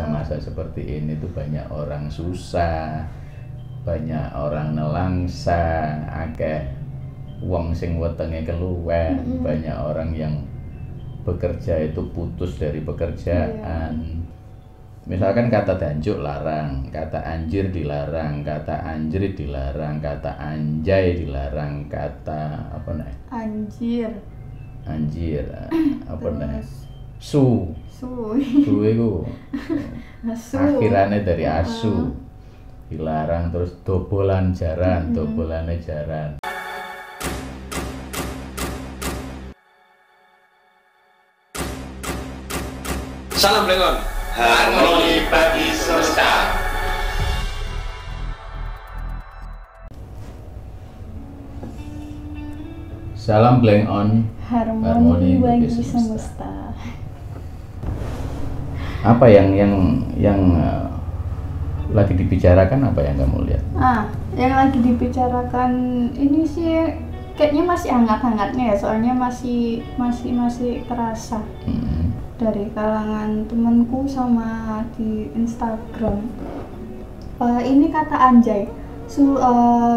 Masa seperti ini tuh banyak orang susah, banyak orang nelangsa, akeh wong sing wetenge keluwen, banyak orang yang bekerja itu putus dari pekerjaan. Misalkan kata danjuk larang, kata anjir dilarang, kata anjrit dilarang, kata anjay dilarang, kata apa nih? Anjir, apa nih? Su itu akhirannya dari asu, dilarang. Terus dobolan jaran, dobolannya jaran. Salam Blengon, harmoni bagi semesta. Salam Blengon, harmoni bagi semesta. Apa yang lagi dibicarakan, apa yang kamu lihat? Yang lagi dibicarakan ini sih kayaknya masih hangat-hangatnya ya, soalnya masih terasa dari kalangan temanku sama di Instagram. Ini kata anjay,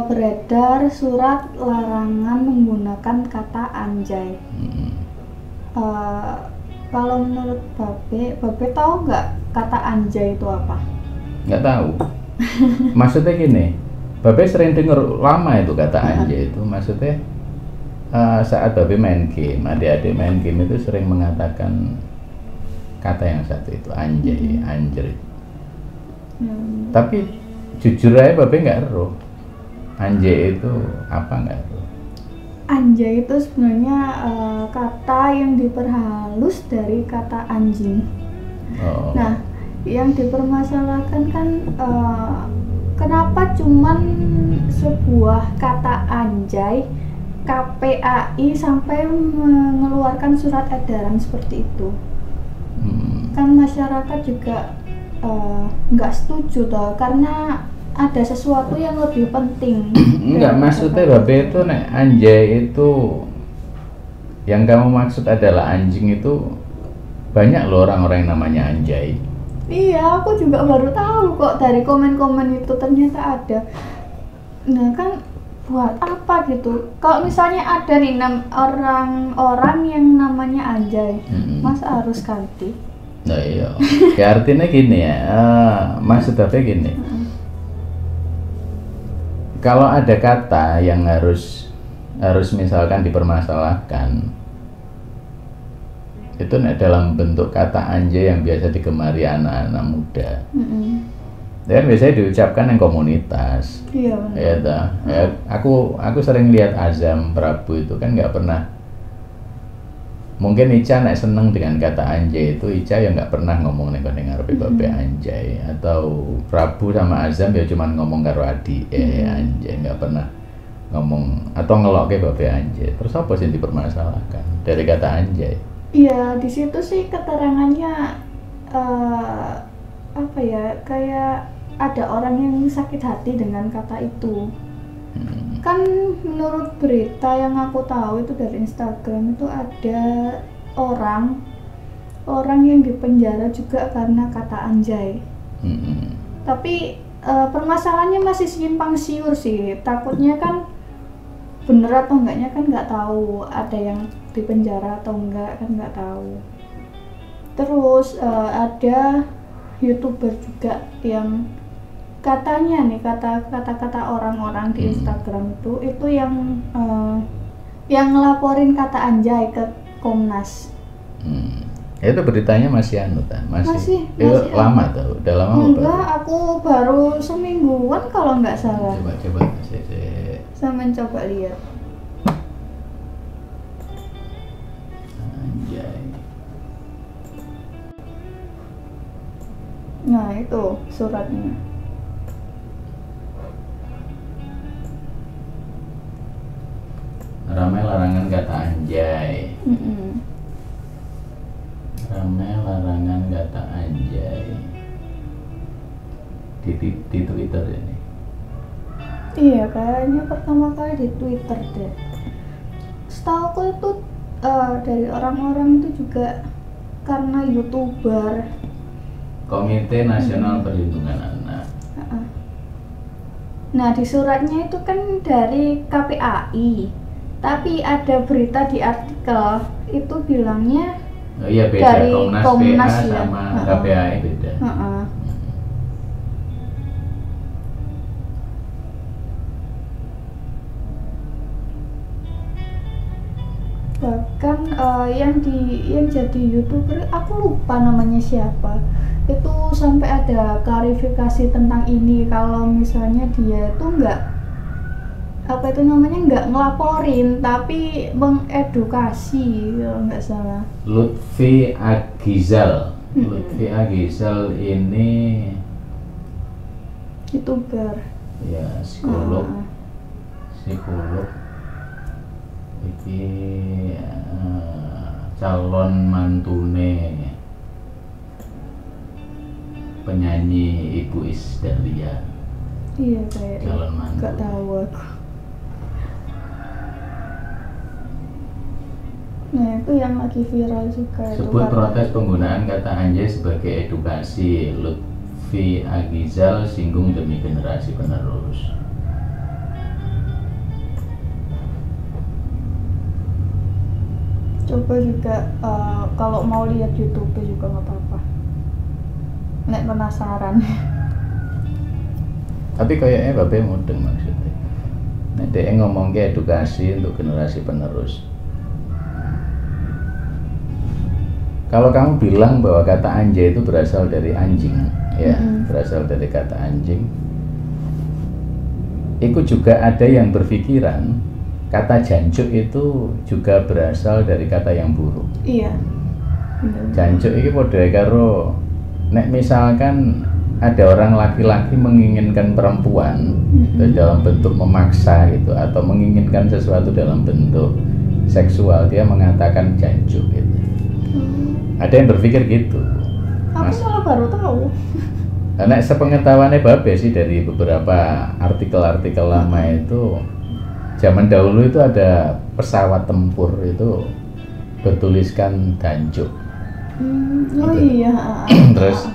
beredar surat larangan menggunakan kata anjay. Kalau menurut Babe tahu nggak kata anjay itu apa? Nggak tahu. Maksudnya gini, Babe sering dengar lama itu kata anjay itu. Maksudnya saat Babe main game, adik-adik main game itu sering mengatakan kata yang satu itu, anjay, anjrit. Tapi jujur aja Babe nggak eruh anjay itu apa, nggak eruh. Anjay itu sebenarnya kata yang diperhalus dari kata anjing. Nah, yang dipermasalahkan kan kenapa cuman sebuah kata anjay KPAI sampai mengeluarkan surat edaran seperti itu. Kan masyarakat juga nggak setuju toh, karena ada sesuatu yang lebih penting. Enggak, maksudnya Babe itu nek anjay itu yang kamu maksud adalah anjing itu banyak loh orang-orang yang namanya anjay. Iya, aku juga baru tahu kok dari komen-komen itu ternyata ada. Nah kan buat apa gitu? Kalau misalnya ada nih orang-orang yang namanya anjay, masa harus ganti? Nah iya, ya artinya gini ya, maksud Babe gini. Kalau ada kata yang harus misalkan dipermasalahkan, itu dalam bentuk kata anjay yang biasa digemari anak-anak muda. Dan biasanya diucapkan yang komunitas. Iya. Ya, aku sering lihat Azam Prabu itu kan nggak pernah. Mungkin Ica nek seneng dengan kata anjay itu, Ica yang nggak pernah ngomong nek ngarepe Babe anjay, atau Prabu sama Azam ya cuman ngomong karo Adi anjay, nggak pernah ngomong atau ngelokke Babe anjay. Terus apa sih dipermasalahkan dari kata anjay? Iya, di situ sih keterangannya apa ya, kayak ada orang yang sakit hati dengan kata itu. Kan menurut berita yang aku tahu itu dari Instagram itu ada orang yang dipenjara juga karena kata anjay. Tapi permasalahannya masih simpang siur sih. Takutnya kan bener atau enggaknya kan nggak tahu, ada yang dipenjara atau enggak kan nggak tahu. Terus ada YouTuber juga yang katanya nih kata-kata orang-orang di Instagram itu yang ngelaporin kata anjay ke Komnas. Itu beritanya masih masih lama tuh, udah lama. Enggak, aku baru semingguan kalau nggak salah. Coba Saya mencoba lihat. Anjay. Nah itu suratnya. Ramai larangan kata anjay. Ramai larangan kata anjay di Twitter ini. Iya, kayaknya pertama kali di Twitter deh. Setahu itu dari orang-orang itu juga karena YouTuber Komite Nasional Perlindungan Anak. Nah di suratnya itu kan dari KPAI, tapi ada berita di artikel itu bilangnya Iya beda, dari Komnas PA ya. sama KPAI beda. Bahkan yang jadi YouTuber, aku lupa namanya siapa, itu sampai ada klarifikasi tentang ini, kalau misalnya dia tuh nggak ngelaporin tapi mengedukasi kalau nggak salah. Lutfi Agizal. Lutfi Agizal ini YouTuber. Ya, psikolog. Iki calon mantune penyanyi Ibu Isdalia. Iya kayak calon mantu. Gak tahu aku. Nah itu yang lagi viral juga. Sebut protes penggunaan kata anjay sebagai edukasi. Lutfi Agizal singgung demi generasi penerus. Coba juga kalau mau lihat YouTube juga nggak apa-apa. Nek penasaran. Tapi kayaknya Babe mudeng maksudnya. Nek dia ngomong ke edukasi untuk generasi penerus. Kalau kamu bilang bahwa kata anjay itu berasal dari anjing, ya, berasal dari kata anjing. Itu juga ada yang berpikiran kata jancuk itu juga berasal dari kata yang buruk. Iya. Jancuk ini padha karo nek misalkan ada orang laki-laki menginginkan perempuan dalam bentuk memaksa gitu, atau menginginkan sesuatu dalam bentuk seksual, dia mengatakan jancuk gitu. Ada yang berpikir gitu. Aku malah baru tahu. Karena sepengetahuannya Babe sih dari beberapa artikel-artikel lama itu, zaman dahulu itu ada pesawat tempur itu bertuliskan Danjuk. Oh gitu. Iya. Terus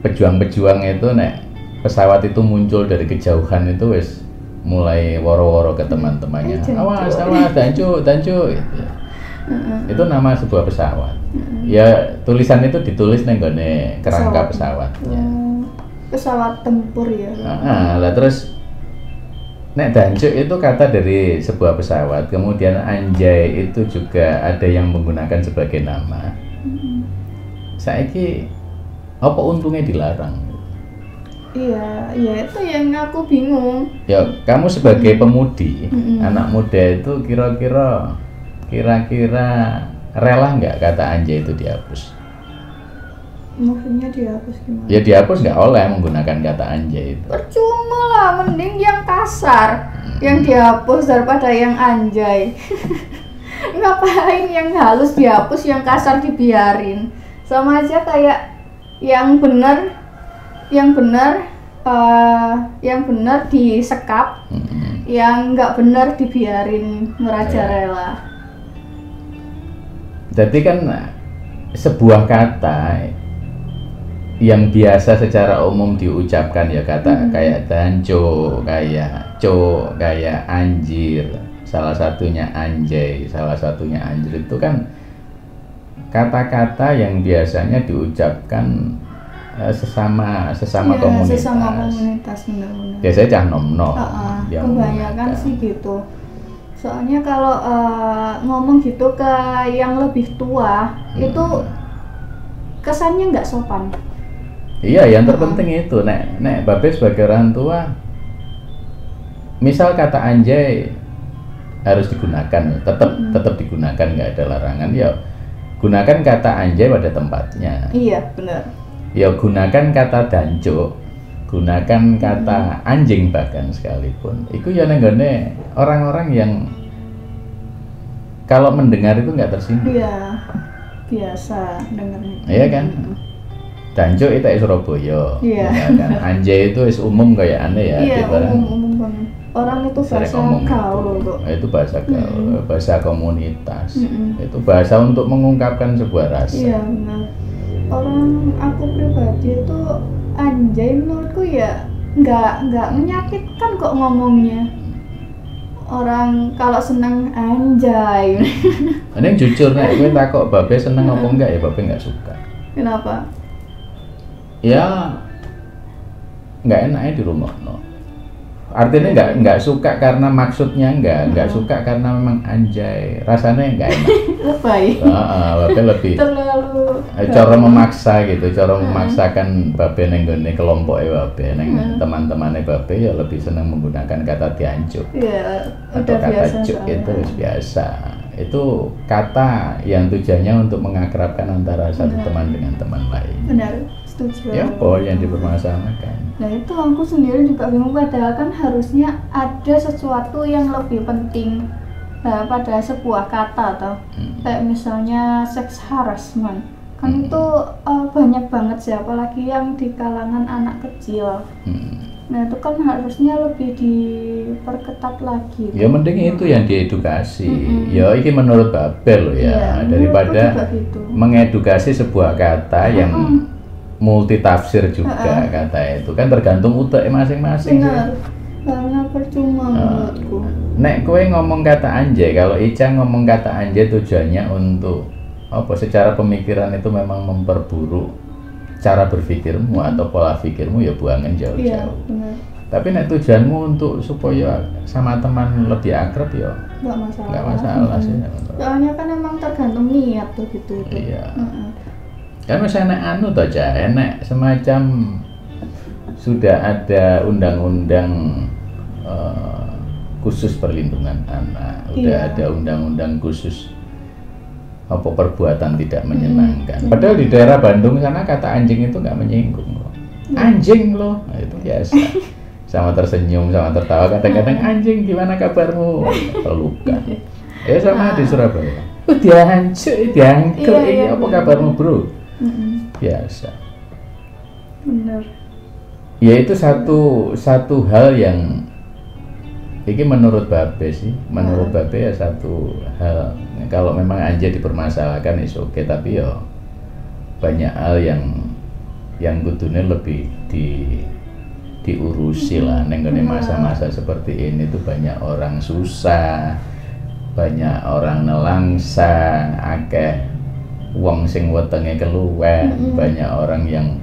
pejuang-pejuang itu nek pesawat itu muncul dari kejauhan itu wis mulai woro-woro ke teman-temannya. Awas, Danjuk gitu. Itu nama sebuah pesawat. Ya tulisan itu ditulis neng gone kerangka pesawat. Pesawat tempur ya. Lah terus nek Danjuk itu kata dari sebuah pesawat, kemudian anjay itu juga ada yang menggunakan sebagai nama. Saiki apa untungnya dilarang? Iya, itu yang aku bingung. Ya kamu sebagai pemudi, anak muda itu kira-kira rela nggak kata anjay itu dihapus? Maksudnya dihapus gimana? Ya dihapus nggak oleh menggunakan kata anjay itu. Percuma lah, mending yang kasar yang dihapus daripada yang anjay. Ngapain yang halus dihapus, yang kasar dibiarin? Sama aja kayak yang benar disekap, yang nggak benar dibiarin merajalela. Jadi kan sebuah kata yang biasa secara umum diucapkan ya kata kayak danco, kayak co, kayak anjir, salah satunya anjay, salah satunya anjir, itu kan kata-kata yang biasanya diucapkan sesama komunitas. Sesama komunitas benar-benar. Biasanya cah nom-nom. Kebanyakan sih gitu. Soalnya kalau ngomong gitu ke yang lebih tua itu kesannya nggak sopan. Iya, yang terpenting itu nek Babe sebagai orang tua, misal kata anjay harus digunakan, tetap digunakan, nggak ada larangan. Ya gunakan kata anjay pada tempatnya. Iya benar. Ya gunakan kata danco, gunakan kata anjing bahkan sekalipun. Itu ya nenggone orang-orang yang kalau mendengar itu nggak tersinggung. Iya, biasa dengarnya. Iya kan? Danco itu Surabaya. Iya. Kan? Anjay itu umum kayak aneh ya. Iya, umum banget. Orang itu bahasa gaul kok. Itu bahasa gaul, bahasa komunitas. Itu bahasa untuk mengungkapkan sebuah rasa. Iya benar. orang aku pribadi itu anjay menurutku ya nggak menyakitkan kok ngomongnya. Orang kalau seneng anjay. Ini jujur nek kowe takok babe seneng apa enggak ya babe enggak suka. Kenapa? Ya enggak enaknya di rumah no. Artinya enggak suka karena maksudnya enggak suka karena memang anjay rasanya enggak enak. Lebay. Babe lebih Terlalu cara memaksa gitu, cara memaksakan babe neng gone kelompoknya babe neng teman-temannya babe ya lebih senang menggunakan kata dianjuk. Iya, Atau udah kata biasa juk soalnya. itu biasa. Itu kata yang tujuannya untuk mengakrabkan antara satu teman dengan teman lain. Benar, setuju. Ya, apa yang dipermasalahkan? Nah itu aku sendiri juga bingung, padahal kan harusnya ada sesuatu yang lebih penting pada sebuah kata toh. Kayak misalnya sex harassment kan itu banyak banget sih, apalagi yang di kalangan anak kecil. Nah itu kan harusnya lebih diperketat lagi. Ya mending itu yang diedukasi. Ya ini menurut Babel loh ya, daripada gitu. mengedukasi sebuah kata yang multitafsir juga kata itu kan tergantung utek masing-masing. Benar, karena percuma menurutku. Nek kowe ngomong kata anjay, kalau Ica ngomong kata anjay tujuannya untuk apa? Secara pemikiran itu memang memperburuk cara berpikirmu atau pola pikirmu, ya buangan Iya, jauh-jauh. benar. Tapi nek tujuanmu untuk supaya sama teman lebih akrab ya Nggak masalah. nggak masalah sih. Soalnya kan emang tergantung niat tuh gitu. Iya. Kan misalnya anu toh Ca, nek semacam sudah ada undang-undang khusus perlindungan anak, udah ada undang-undang khusus apa perbuatan tidak menyenangkan. Padahal di daerah Bandung sana kata anjing itu nggak menyinggung loh. Anjing loh, nah, itu biasa. Sama tersenyum, sama tertawa, kadang-kadang anjing gimana kabarmu? Terluka. Ya sama di Surabaya. Diangkel, ini apa kabarmu bro? Biasa. Bener. Ya itu satu hal yang ini menurut Babe sih, menurut Babe ya satu hal. Kalau memang anjay dipermasalahkan is oke, tapi ya banyak hal yang kudune lebih diurusi lah. Nenggone masa-masa seperti ini tuh banyak orang susah, banyak orang nelangsa, akeh wong sing wetenge keluwen, banyak orang yang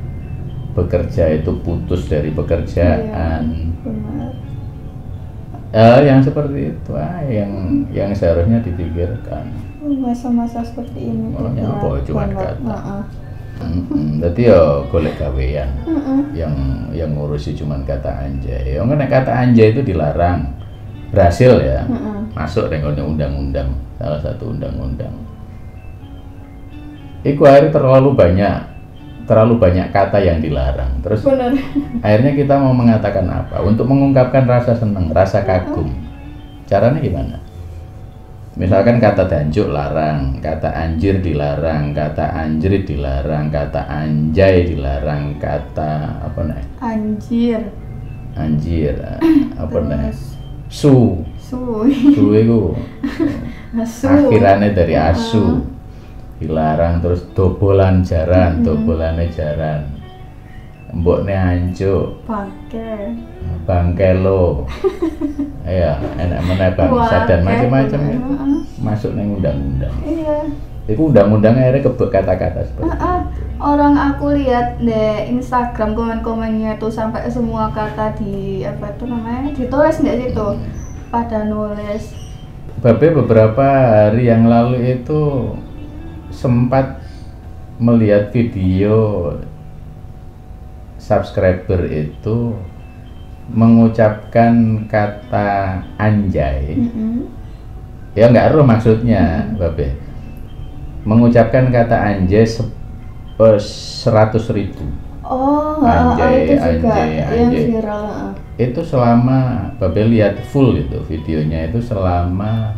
bekerja itu putus dari pekerjaan. Yang seperti itu yang seharusnya dipikirkan. Masa-masa seperti ini tuh Makanya apa berat cuma banget. kata. Jadi ya golek gawean yang ngurusi cuman kata anjay. Yang nek kata anjay itu dilarang, berhasil ya, masuk dengan undang-undang, salah satu undang-undang. Iku akhirnya terlalu banyak kata yang dilarang. Terus Bener. akhirnya kita mau mengatakan apa? Untuk mengungkapkan rasa senang, rasa kagum. Caranya gimana? Misalkan kata danjuk larang, kata anjir dilarang, kata anjrit dilarang, kata anjay dilarang, kata apa nih? Anjir, apa nih? Su itu akhirannya dari asu, dilarang. Terus dobolan jaran, dobolane jaran, mbokne anjuk, bangkelo, ya enak meneh bangsa dan macam-macam itu masuk neng undang-undang. Iya. Itu undang-undang akhirnya kebek kata-kata seperti itu. Orang aku lihat di Instagram komen-komennya tuh sampai semua kata di apa itu namanya ditulis nggak situ, pada nulis. Babe beberapa hari yang lalu itu sempat melihat video subscriber itu mengucapkan kata anjay. Ya nggak tahu maksudnya, Babe. Mengucapkan kata anjay 100.000. Oh, Anjay, itu juga anjay, yang anjay. viral. Itu selama Babe lihat full itu videonya itu selama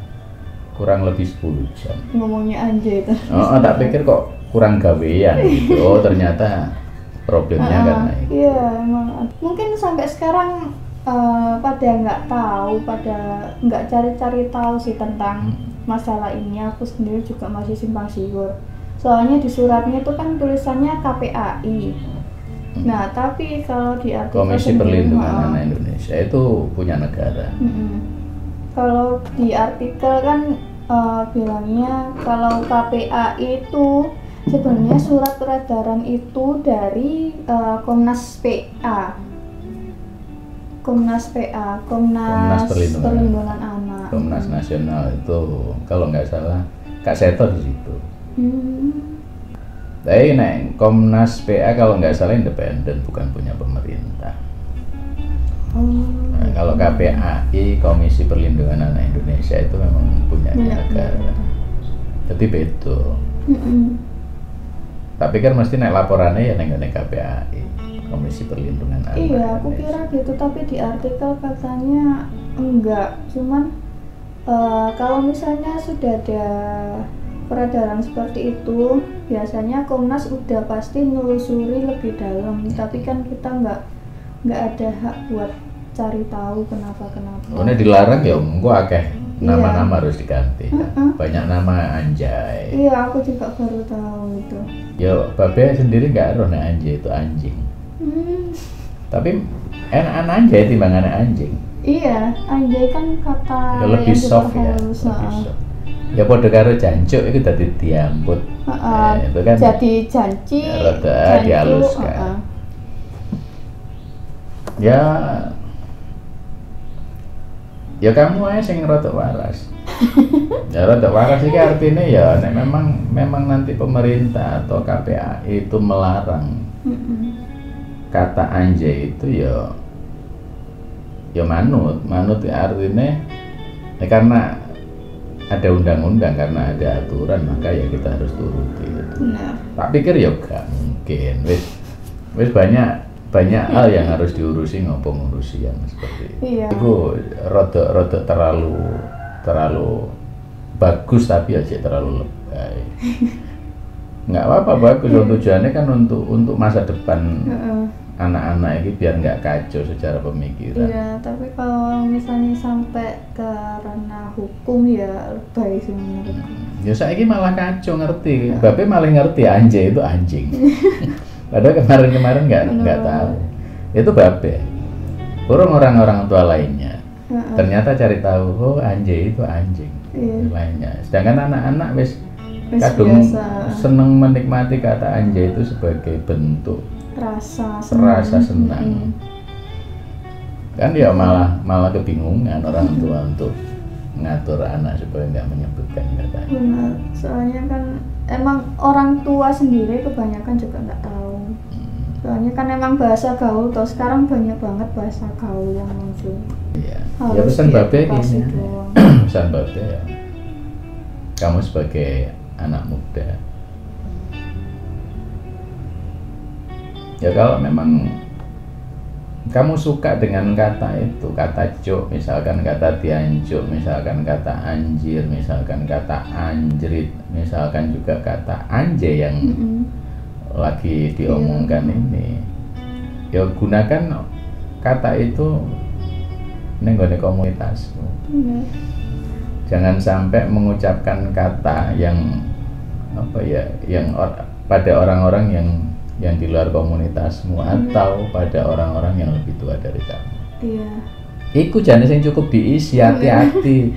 kurang lebih 10 jam. Ngomongnya anjay itu. Oh, tak pikir kok kurang gawean gitu. Oh, ternyata problemnya karena itu. Iya, emang. Mungkin sampai sekarang pada nggak tahu, pada nggak cari-cari tahu sih tentang masalah ini. Aku sendiri juga masih simpang siur. Soalnya di suratnya itu kan tulisannya KPAI. Nah, tapi kalau di artikel Komisi Perlindungan Anak Indonesia itu punya negara. Kalau di artikel kan bilangnya kalau KPAI itu sebenarnya surat edaran itu dari Komnas PA. Komnas Perlindungan Anak. Komnas Nasional itu kalau nggak salah Kak Seto di situ. Tapi Komnas PA kalau nggak salah independen, bukan punya pemerintah. Nah, kalau KPAI, Komisi Perlindungan Anak Indonesia, itu memang punya negara. Jadi beda. Tapi kan mesti naik laporannya ya neng KPAI, Komisi Perlindungan Anak. Iya, aku kira gitu, tapi di artikel katanya enggak. Cuman kalau misalnya sudah ada peredaran seperti itu, biasanya Komnas udah pasti nelusuri lebih dalam, tapi kan kita nggak ada hak buat cari tahu kenapa. Oh, ini dilarang ya, gua akeh nama-nama harus diganti. Banyak nama anjay. Iya, aku juga baru tahu itu. Ya, Babe sendiri nggak roh nek anjay itu anjing. Tapi enakan anjay timbangan anjing. Iya, anjay kan kata ya, lebih soft ya. Lebih soft. Ya pada karo jancuk itu tadi diambut. Itu kan jadi janji. Rada dihaluskan. Ya kamu aja sing rada waras. Ya rada waras iki artinya ya nek memang nanti pemerintah atau KPAI itu melarang kata anjay itu ya manut ya artinya ya karena ada undang-undang, karena ada aturan, maka ya kita harus turuti gitu. Tak pikir ya gak mungkin, wis banyak hal yang harus diurusi ngopo ngurusi yang seperti itu. Iya. Itu rada terlalu bagus tapi aja terlalu lebay. Nggak apa-apa, bagus. Tujuannya kan untuk masa depan anak-anak ini biar nggak kacau secara pemikiran. Iya, tapi kalau misalnya sampai ke ranah hukum ya lebay sih menurutku. Ya saiki malah kacau ngerti. Babe malah ngerti anjay itu anjing. Padahal kemarin nggak tahu. Itu Babe. Kurang orang-orang tua lainnya. Ternyata cari tahu, oh anjay itu anjing. Lainnya. Sedangkan anak-anak wis kadung seneng menikmati kata anjay itu sebagai bentuk rasa senang. Kan ya malah kebingungan orang tua untuk ngatur anak supaya nggak menyebutkan katanya. Benar, soalnya kan emang orang tua sendiri kebanyakan juga nggak tahu. Soalnya kan emang bahasa gaul, toh sekarang banyak banget bahasa gaul yang muncul. Iya. Ya pesan Babe gini. Pesan Babe ya. Kamu sebagai anak muda, ya kalau memang kamu suka dengan kata itu, kata cuk, misalkan kata diancuk, misalkan kata anjir, misalkan kata anjrit, misalkan juga kata anjay yang lagi diomongkan ini, ya gunakan kata itu nenggone komunitasmu. Jangan sampai mengucapkan kata yang pada orang-orang yang di luar komunitasmu atau pada orang-orang yang lebih tua dari kamu. Iya. Iku jenis yang cukup diisi, hati-hati.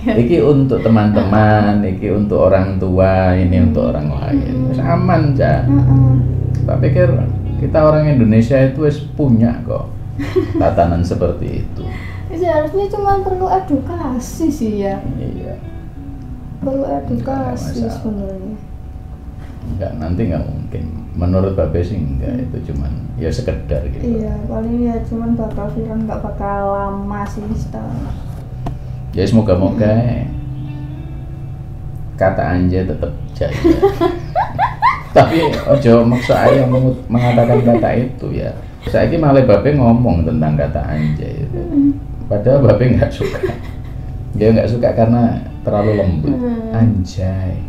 Iki untuk teman-teman, iki untuk orang tua, ini untuk orang lain. Aman aja. Tak pikir kita orang Indonesia itu wis punya kok tatanan seperti itu. Seharusnya cuma perlu edukasi sih ya. Iya. Perlu edukasi sebenarnya. Enggak, nanti nggak mungkin. Menurut Babe sih enggak, itu cuman ya sekedar gitu. Iya, paling ya cuman bakal viral, nggak bakal lama sih setelah. Ya semoga-moga kata anjay tetap jaya. Tapi ojo maksa aja mengatakan kata itu ya. Saiki malah Babe ngomong tentang kata anjay itu. Padahal Babe nggak suka. Dia nggak suka karena terlalu lembut. Anjay.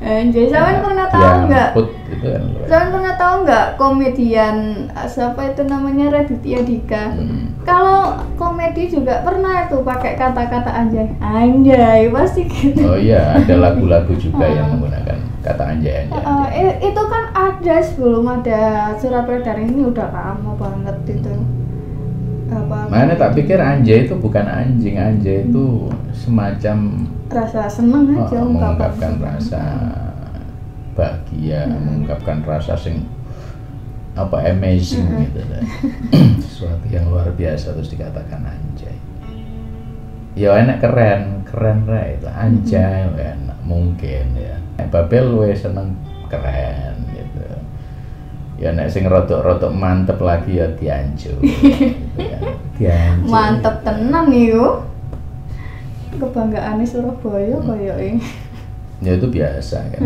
Anjay, Sawan pernah tahu nggak? Gitu kan. Sawan pernah tahu nggak komedian siapa itu namanya Raditya Dika? Kalau komedi juga pernah itu pakai kata-kata anjay, anjay pasti gitu. Oh iya, ada lagu-lagu juga yang menggunakan kata anjay. Itu kan ada sebelum ada surat edaran ini, udah lama banget itu. Mana tak pikir anjay itu bukan anjing, anjay itu semacam rasa seneng aja, mengungkapkan rasa bahagia, mengungkapkan rasa amazing gitu deh. Sesuatu yang luar biasa terus dikatakan anjay. Ya enak, keren lah itu anjay, enak mungkin ya. Babel we seneng keren gitu. Ya nek sing rodok-rodok mantep lagi ya Dianjo. Gitu ya. Dianjo. Mantep tenan iku. Kebanggaane Surabaya koyoke. Ya itu biasa kan.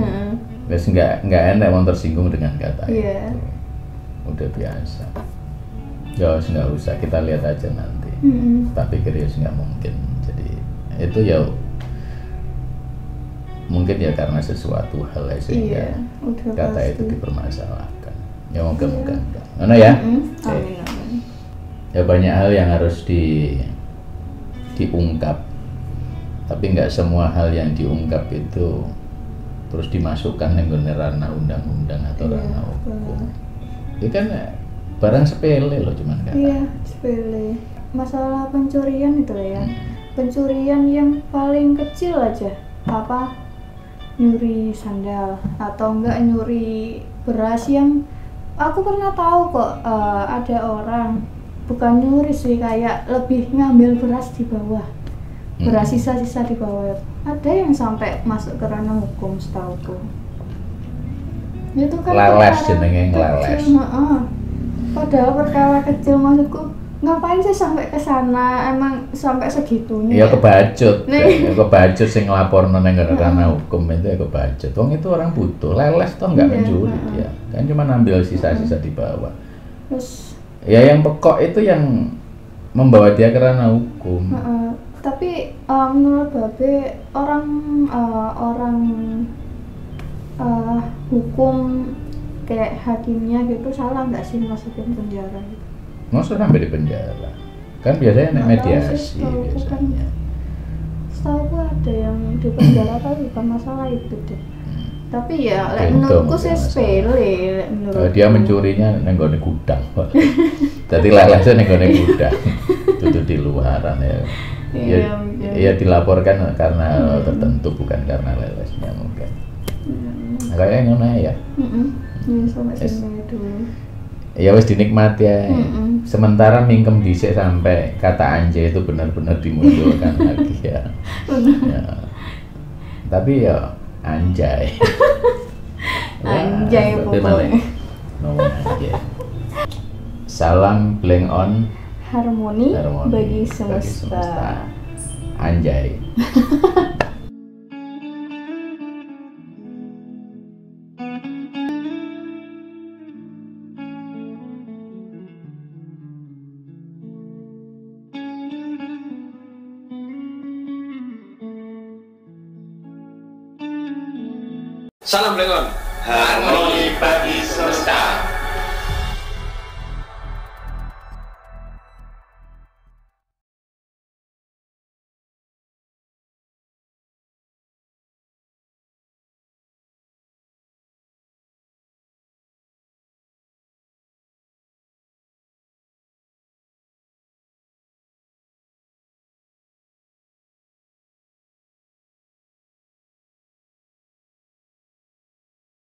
Wes enggak enak wong tersinggung dengan kata itu. Udah biasa. Ya wes enggak usah, kita lihat aja nanti. Tak pikir ya enggak mungkin. Jadi itu ya mungkin ya karena sesuatu hal sehingga kata itu dipermasalahkan. Ya moga-moga enggak. Mana ya? Amin. Ya banyak hal yang harus diungkap. Tapi nggak semua hal yang diungkap itu terus dimasukkan ke ranah undang-undang atau ranah hukum. Itu kan barang sepele loh, cuman kata. Iya, sepele. Masalah pencurian itu ya. Pencurian yang paling kecil aja, nyuri sandal atau enggak nyuri beras. Yang aku pernah tahu kok, ada orang bukan nyuri sih, kayak lebih ngambil beras di bawah, beras sisa-sisa di bawah. Ada yang sampai masuk ke ranah hukum setauku. Itu kan leles, jenenge leles. Padahal perkara kecil, maksudku ngapain sih sampai ke sana, emang sampai segitunya. Ya kebacut. Ya kebacut sing nglaporno nang ranah hukum itu ya kebacut. Wong itu orang butuh, leles toh enggak mencuri dia. Kan cuma ambil sisa-sisa di bawah. Terus ya yang pokok itu yang membawa dia ke ranah hukum. Tapi menurut Babe, orang hukum kayak hakimnya gitu salah nggak sih masukin penjara gitu? Masa sampai di penjara? Kan biasanya mediasi biasanya. Setahu ada yang di penjara tapi bukan masalah itu deh. Tapi ya menurutku sih sepele. Dia mencurinya nenggone gudang. Jadi lelesnya nenggone gudang. Itu di luaran ya. Iya dilaporkan karena tertentu, bukan karena lelesnya mungkin. Kayaknya ngono ya. Sampai sini dulu. Ya wis dinikmati ya. Sementara mingkem dhisik sampai kata anjay itu benar-benar dimunculkan lagi ya. Tapi ya anjay. Anjay pokoknya. Ngomong anjay. Salam Bleng On. Harmoni bagi semesta. Anjay. Salam Blengon, harmoni